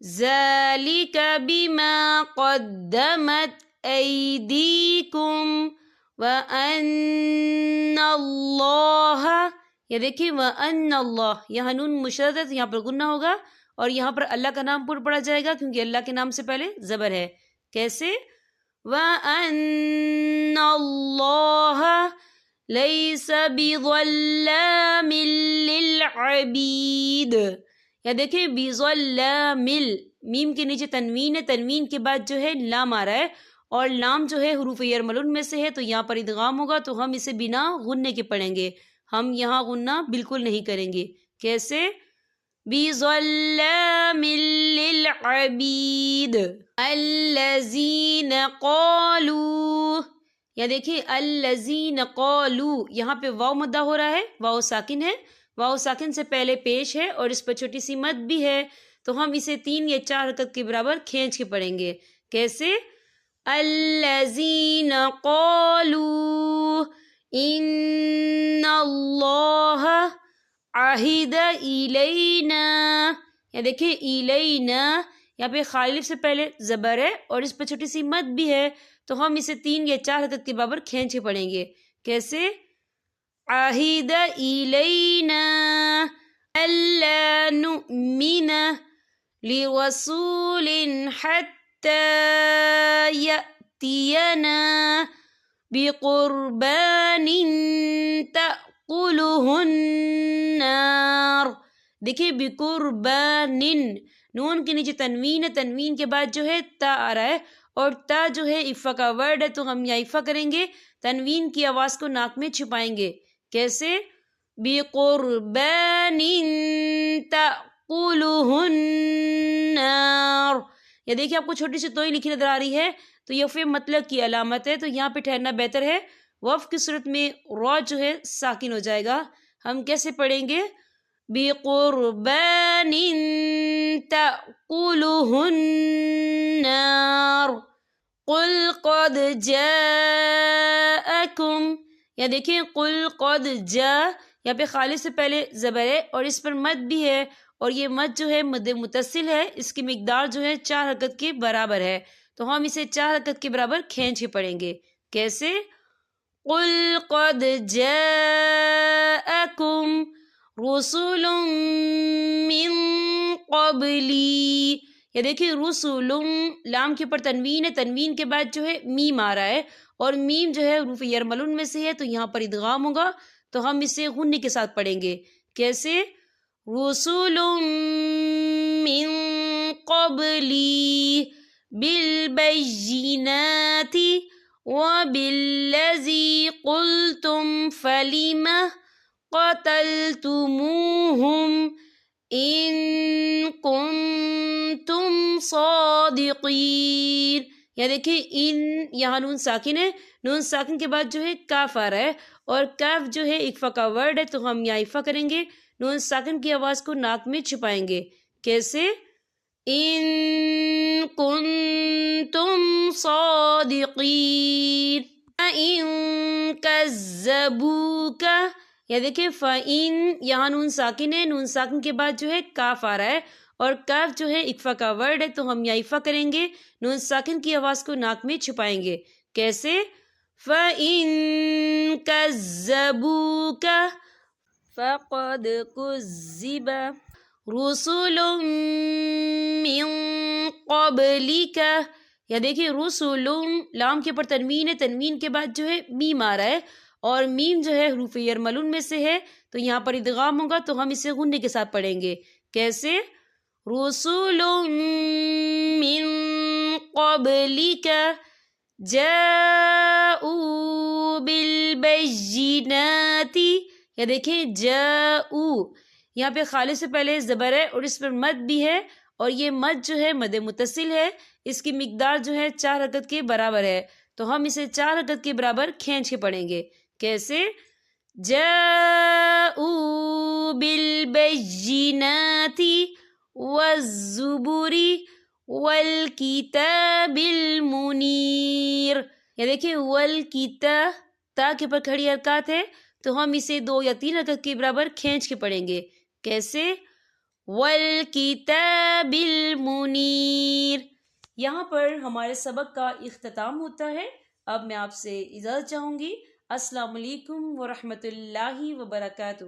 ذَلِكَ بِمَا قَدَّمَتْ أَيْدِيكُمْ وَأَنَّ اللَّهَ، یہ دیکھیں وَأَنَّ اللَّهَ، یہاں نون مشدد، یہاں پر گنہ ہوگا اور یہاں پر اللہ کا نام پڑھا جائے گا کیونکہ اللہ کے نام سے پہلے زبر ہے۔ کیسے؟ وَأَنَّ اللَّهَ لَيْسَ بِظَلَّامٍ لِّلْعَبِيدِ، یا دیکھیں بِظَلَّامٍ، میم کے نیچے تنوین ہے، تنوین کے بعد جو ہے لام آ رہا ہے اور لام جو ہے حروف یرملون میں سے ہے تو یہاں پر ادغام ہوگا، تو ہم اسے بنا غننے کے پڑھیں گے، ہم یہاں غنہ بالکل نہیں کریں گے۔ کیسے؟ بِظَلَّامٍ لِّلْعَبِيدِ الَّذِينَ قَالُوا، یا دیکھیں الَّذِينَ قَالُوا، یہاں پہ واو مدہ ہو رہا ہے، واو ساکن ہے، واو ساکن سے پہلے پیش ہے اور اس پر چھوٹی سی مد بھی ہے، تو ہم اسے 3 یا 4 حرکت کے برابر کھینچ کے پڑھیں گے۔ کیسے؟ الذین قالوا ان اللہ عہد الینا، یا دیکھیں الینا، یہاں پہ خالف سے پہلے زبر ہے اور اس پہ چھوٹی سی مد بھی ہے، تو ہم اسے 3 یا 4 حرکت کے برابر کھینچ کے پڑھیں گے۔ کیسے؟ عہد الینا الا نؤمن لرسول حتى يأتينا بقربان تأكله النار، دیکھیں بقربان، نون کے نیچے تنوین ہے، تنوین کے بعد جو ہے تا آ رہا ہے اور تا جو ہے افا کا ورڈ ہے تو ہم یہاں افا کریں گے، تنوین کی آواز کو ناک میں چھپائیں گے۔ کیسے؟ بقربان تأكله النار، یا دیکھیں آپ کو چھوٹی سی توئی لکھی نظر آ رہی ہے تو یہ فی مطلق کی علامت ہے، تو یہاں پہ ٹھہرنا بہتر ہے۔ وقف کی صورت میں را جو ہے ساکن ہو جائے گا، ہم کیسے پڑھیں گے؟ بقربان تأكله النار قل قد جاءكم، یا دیکھیں قل قد جاء، یہاں پہ خالص سے پہلے زبر ہے اور اس پر مد بھی ہے اور یہ مد جو ہے مد متصل ہے، اس کی مقدار جو ہے 4 حرکت کے برابر ہے، تو ہم اسے 4 حرکت کے برابر کھینچ کے پڑھیں گے۔ کیسے؟ قل قد جاءكم رسل من قبلی، یا دیکھیں رسول، لام کے اوپر تنوین ہے، تنوین کے بعد جو ہے میم آ رہا ہے اور میم جو ہے حروف یرملون میں سے ہے تو یہاں پر ادغام ہوگا، تو ہم اسے غنّے کے ساتھ پڑھیں گے۔ کیسے؟ رسول من قبلی بالبینات وبالذی قلتم فلم قتلتموہم ان کنتم صادقین، یا دیکھیں ان، یہاں نون ساکن ہے، نون ساکن کے بعد جو ہے کاف آ رہا ہے اور کاف جو ہے اکفا کا ورڈ ہے تو ہم یہاں اکفا کریں گے، نون ساکن کی آواز کو ناک میں چھپائیں گے۔ کیسے؟ ان کنتم صادقین فَإِن كَذَّبُوكَ، یا دیکھیں فَإِن، یہاں نون ساکن ہے، نون ساکن کے بعد جو ہے کاف آ رہا ہے اور کاف جو ہے اکفا کا ورڈ ہے تو ہم یہاں اکفا کریں گے، نون ساکن کی آواز کو ناک میں چھپائیں گے۔ کیسے؟ فَإِن كَذَّبُوكَ فَقَدْ كُذِّبَ رُسُلٌ مِّن قَبْلِكَ، یا دیکھیں رسول، لام کے اوپر تنوین ہے، تنوین کے بعد جو ہے میم آ رہا ہے اور میم جو ہے حروف یرملون میں سے ہے تو یہاں پر ادغام ہوگا تو ہم اسے غنّے کے ساتھ پڑھیں گے۔ کیسے؟ رسول من قبلك جاءوا بالبینات، یا دیکھیں جاؤ، یہاں پہ خالص سے پہلے زبر ہے اور اس پر مد بھی ہے اور یہ مد جو ہے مد متصل ہے، اس کی مقدار جو ہے 4 حرکت کے برابر ہے، تو ہم اسے 4 حرکت کے برابر کھینچ کے پڑھیں گے۔ کیسے؟ جاءوا بالبینات والزبر والکتاب المنیر۔ یہ دیکھیں والکتاب، تا کے پر کھڑی حرکات ہے، تو ہم اسے 2 یا 3 حرکت کے برابر کھینچ کے پڑھیں گے۔ کیسے؟ والکتاب المنیر۔ یہاں پر ہمارے سبق کا اختتام ہوتا ہے۔ اب میں آپ سے اجازت چاہوں گی۔ السلام علیکم ورحمۃ اللہ وبرکاتہ۔